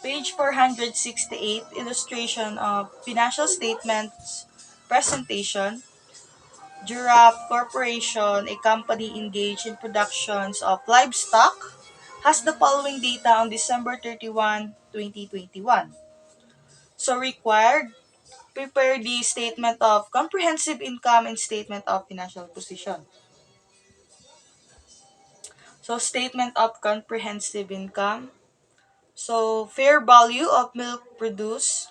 Page 468, illustration of financial statements presentation. Giraffe Corporation, a company engaged in productions of livestock, has the following data on December 31, 2021. So required, prepare the statement of comprehensive income and statement of financial position. So statement of comprehensive income. So fair value of milk produced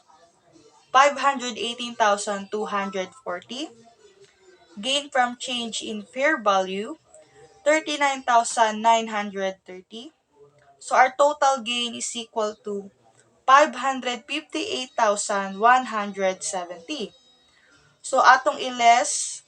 518,240. Gain from change in fair value 39,930. So our total gain is equal to 558,170. So atong iles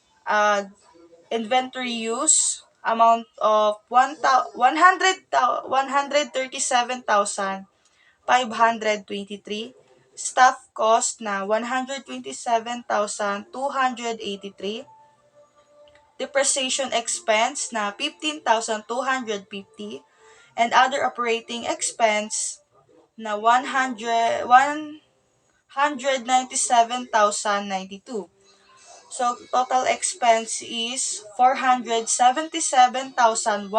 inventory use amount of 137,523, staff cost na 127,283, depreciation expense na 15,250, and other operating expense na 197,092. So, total expense is 477,148.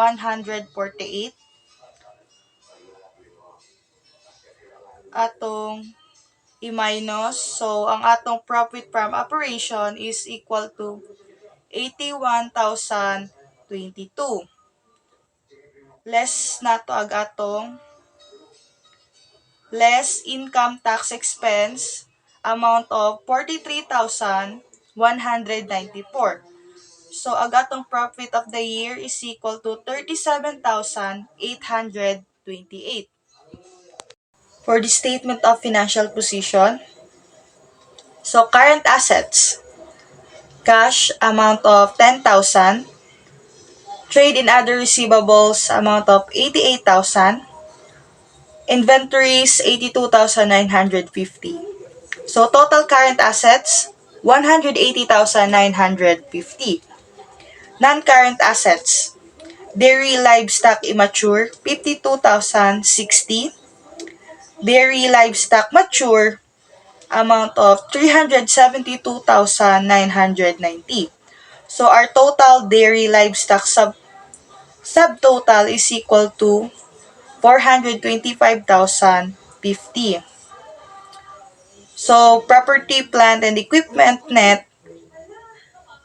Atong i-minus. So, ang atong profit from operation is equal to 81,022. Less na to ag atong less income tax expense amount of 43,194. So, ang atong profit of the year is equal to 37,828. For the statement of financial position, so current assets, cash amount of 10,000, trade and other receivables amount of 88,000, inventories 82,950. So total current assets 180,950. Non-current assets, dairy livestock immature 52,060, dairy livestock mature amount of 372,990. So our total dairy livestock subtotal is equal to 425,050. So property, plant, and equipment net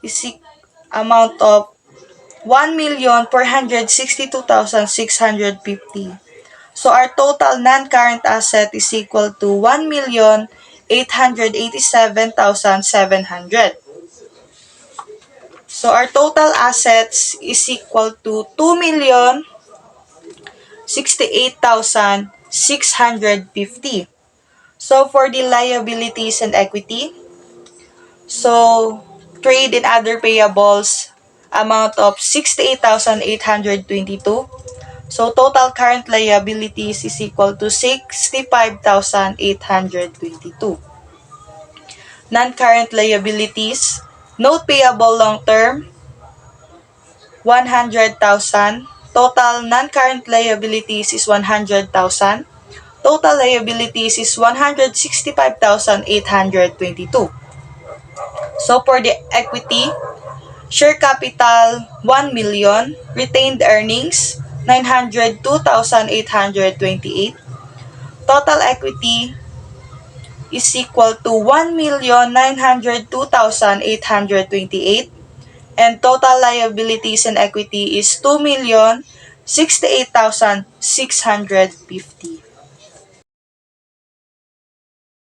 is amount of 1,462,650. So our total non-current asset is equal to 1,887,700. So our total assets is equal to 2,068,650. So for the liabilities and equity, so trade and other payables amount of 68,822. So total current liabilities is equal to 65,822. Non-current liabilities, note payable long term 100,000. Total non-current liabilities is 100,000. Total liabilities is 165,822. So for the equity, share capital 1 million, retained earnings 902,828. Total equity is equal to 1,902,828, and total liabilities and equity is 2,068,650.